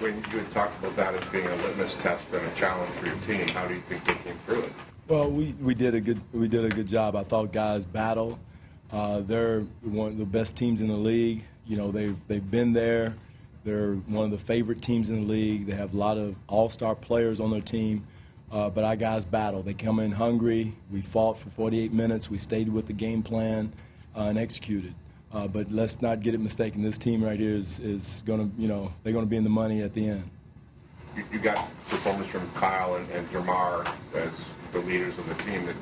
When you had talked about that as being a litmus test and a challenge for your team, how do you think they came through it? Well, we did a good job. I thought guys battle. They're one of the best teams in the league. You know, they've been there. They're one of the favorite teams in the league. They have a lot of all-star players on their team. But our guys battle. They come in hungry. We fought for 48 minutes. We stayed with the game plan and executed. But let's not get it mistaken. This team right here is going to, you know, they're going to be in the money at the end. You got performance from Kyle and Jamar as the leaders of the team that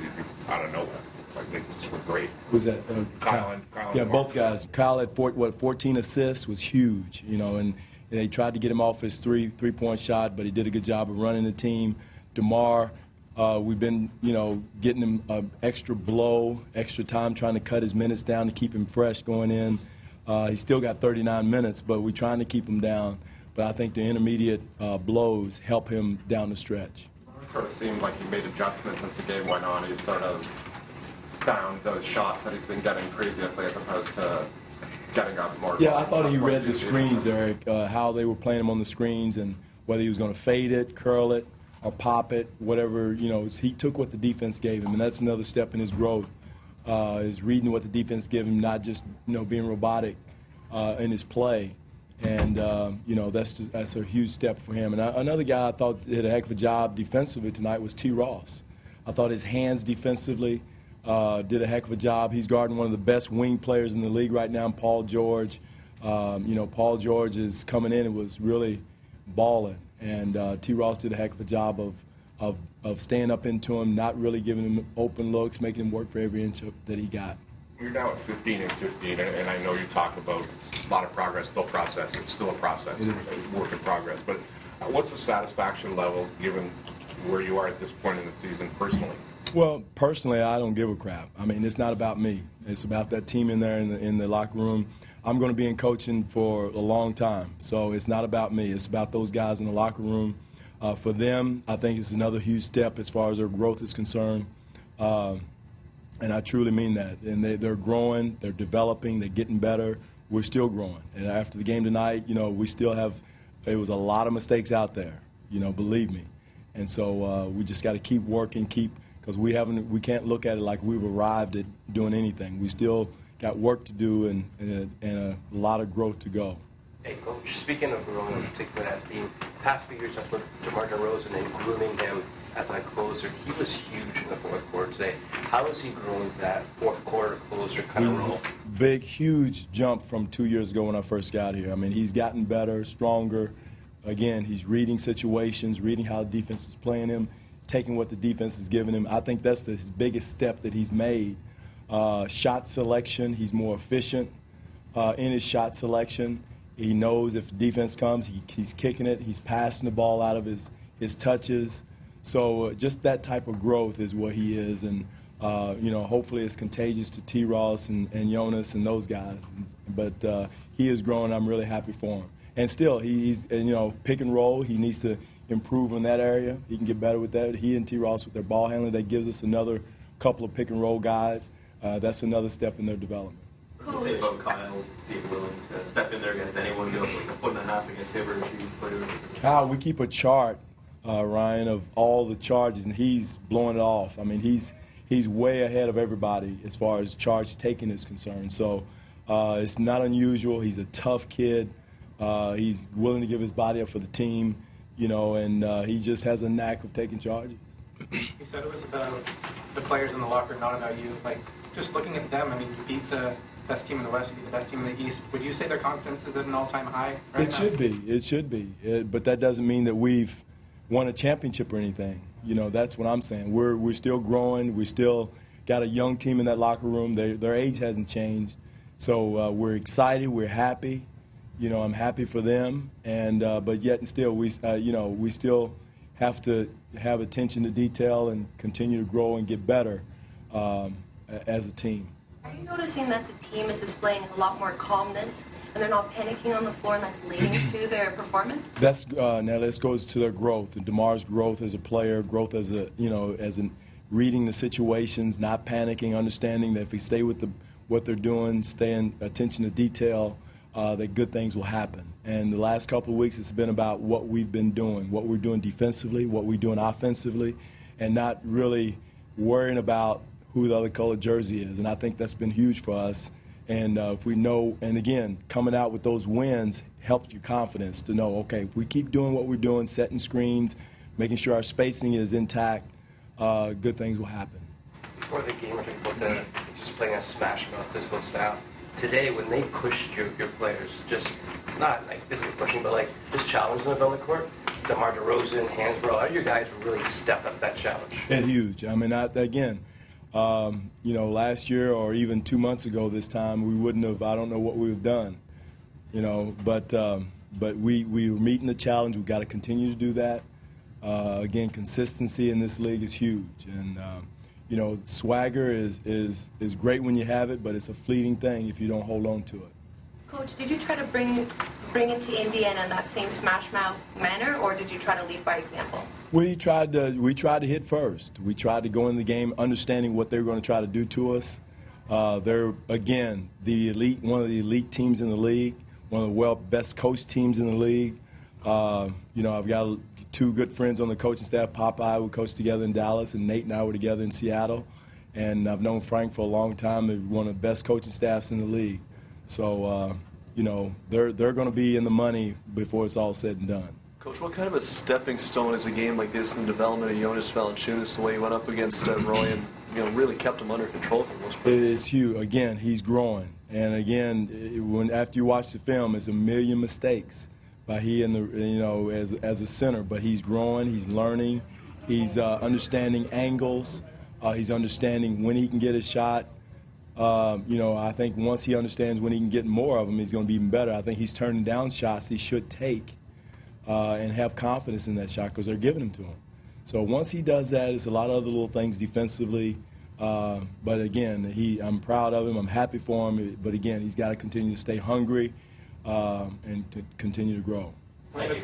out of nowhere. Like they just were great. Who's that? Kyle and yeah, Jamar. Both guys. Kyle had 14 assists, was huge, you know, and they tried to get him off his three-point shot, but he did a good job of running the team. DeMar, we've been, you know, getting him an extra blow, extra time, trying to cut his minutes down to keep him fresh going in. He's still got 39 minutes, but we're trying to keep him down. But I think the intermediate blows help him down the stretch. It sort of seemed like he made adjustments as the game went on. He sort of found those shots that he's been getting previously as opposed to getting up more. Yeah, I thought he read the screens, Eric, how they were playing him on the screens and whether he was going to fade it, curl it, or pop it, whatever, you know. He took what the defense gave him, and that's another step in his growth, is reading what the defense gave him, not just, you know, being robotic in his play. And, you know, that's a huge step for him. And another guy I thought did a heck of a job defensively tonight was T. Ross. I thought his hands defensively did a heck of a job. He's guarding one of the best wing players in the league right now, Paul George. You know, Paul George is coming in and was really balling. And T. Ross did a heck of a job of staying up into him, not really giving him open looks, making him work for every inch that he got. You're now at 15 and 15, and I know you talk about a lot of progress, still process. It's still a process, a work in progress. But what's the satisfaction level given where you are at this point in the season personally? Well, personally, I don't give a crap. I mean, it's not about me. It's about that team in there in the locker room. I'm going to be in coaching for a long time, so it's not about me. It's about those guys in the locker room. For them, I think it's another huge step as far as their growth is concerned, and I truly mean that. And they're growing, they're developing, they're getting better. We're still growing. And after the game tonight, you know, we still have – there was a lot of mistakes out there, you know, believe me. And so we just got to keep working, because we can't look at it like we've arrived at doing anything. We still – got work to do and a lot of growth to go. Hey, Coach, speaking of growing, let's stick with that theme. Past few years, talked about DeMar DeRozan and grooming him as a closer. He was huge in the fourth quarter today. How has he grown to that fourth quarter closer kind of role? Big, huge jump from 2 years ago when I first got here. I mean, he's gotten better, stronger. Again, he's reading situations, reading how the defense is playing him, taking what the defense is giving him. I think that's his biggest step that he's made. Shot selection, he's more efficient in his shot selection. He knows if defense comes, he's kicking it, he's passing the ball out of his touches. So just that type of growth is what he is, and you know, hopefully it's contagious to T. Ross and Jonas and those guys. But he is growing. I'm really happy for him. And still, he's, you know, pick and roll. He needs to improve in that area. He can get better with that. He and T. Ross with their ball handling, that gives us another couple of pick and roll guys. That's another step in their development. What do you say about Kyle being willing to step in there against anyone, give up like a foot and a half against him or a huge player? Kyle, we keep a chart, Ryan, of all the charges, and he's blowing it off. I mean, he's way ahead of everybody as far as charge taking is concerned. So it's not unusual. He's a tough kid. He's willing to give his body up for the team, you know, and he just has a knack of taking charges. He said it was about the players in the locker, not about you. Like, just looking at them, I mean, you beat the best team in the West, you beat the best team in the East. Would you say their confidence is at an all-time high right now? It should be. It should be. But that doesn't mean that we've won a championship or anything. You know, that's what I'm saying. We're still growing. We still got a young team in that locker room. Their age hasn't changed. So we're excited. We're happy. You know, I'm happy for them. And but yet and still, we still have to have attention to detail and continue to grow and get better as a team. Are you noticing that the team is displaying a lot more calmness and they're not panicking on the floor, and that's leading to their performance? That's now this goes to their growth, and DeMar's growth as a player, growth as a as in reading the situations, not panicking, understanding that if we stay with what they're doing, staying attention to detail, that good things will happen. And the last couple of weeks, it's been about what we've been doing, what we're doing defensively, what we're doing offensively, and not really worrying about who the other color jersey is. And I think that's been huge for us. And if we know, and again, coming out with those wins helps your confidence to know, okay, if we keep doing what we're doing, setting screens, making sure our spacing is intact, good things will happen. Before the game, I think about the just playing a smash mouth physical style. Today, when they pushed your players, just not like physically pushing, but like just challenging them on the court, DeMar DeRozan, Hansbrough, a lot of your guys really stepped up that challenge. And huge. I mean, again, you know, last year or even 2 months ago this time, we wouldn't have, I don't know what we would have done, you know, but we were meeting the challenge. We've got to continue to do that. Again, consistency in this league is huge. And, you know, swagger is great when you have it, but it's a fleeting thing if you don't hold on to it. Coach, did you try to bring it to Indiana in that same smash mouth manner, or did you try to lead by example? We tried to hit first. We tried to go in the game understanding what they were going to try to do to us. They're, again, one of the elite teams in the league, one of the best coached teams in the league. You know, I've got 2 good friends on the coaching staff. Pop and I were coached together in Dallas, and Nate and I were together in Seattle. And I've known Frank for a long time. They're one of the best coaching staffs in the league. So, you know, they're going to be in the money before it's all said and done. Coach, what kind of a stepping stone is a game like this in the development of Jonas Valanciunas, the way he went up against Roy and, you know, really kept him under control for the most part? It's huge. Again, he's growing. And again, after you watch the film, it's a million mistakes by he and you know, as a center. But he's growing, he's learning, he's understanding angles, he's understanding when he can get his shot. You know, I think once he understands when he can get more of them, he's going to be even better. I think he's turning down shots he should take and have confidence in that shot because they're giving them to him. So once he does that, it's a lot of other little things defensively. But again, I'm proud of him. I'm happy for him. But again, he's got to continue to stay hungry and to continue to grow. Thank you.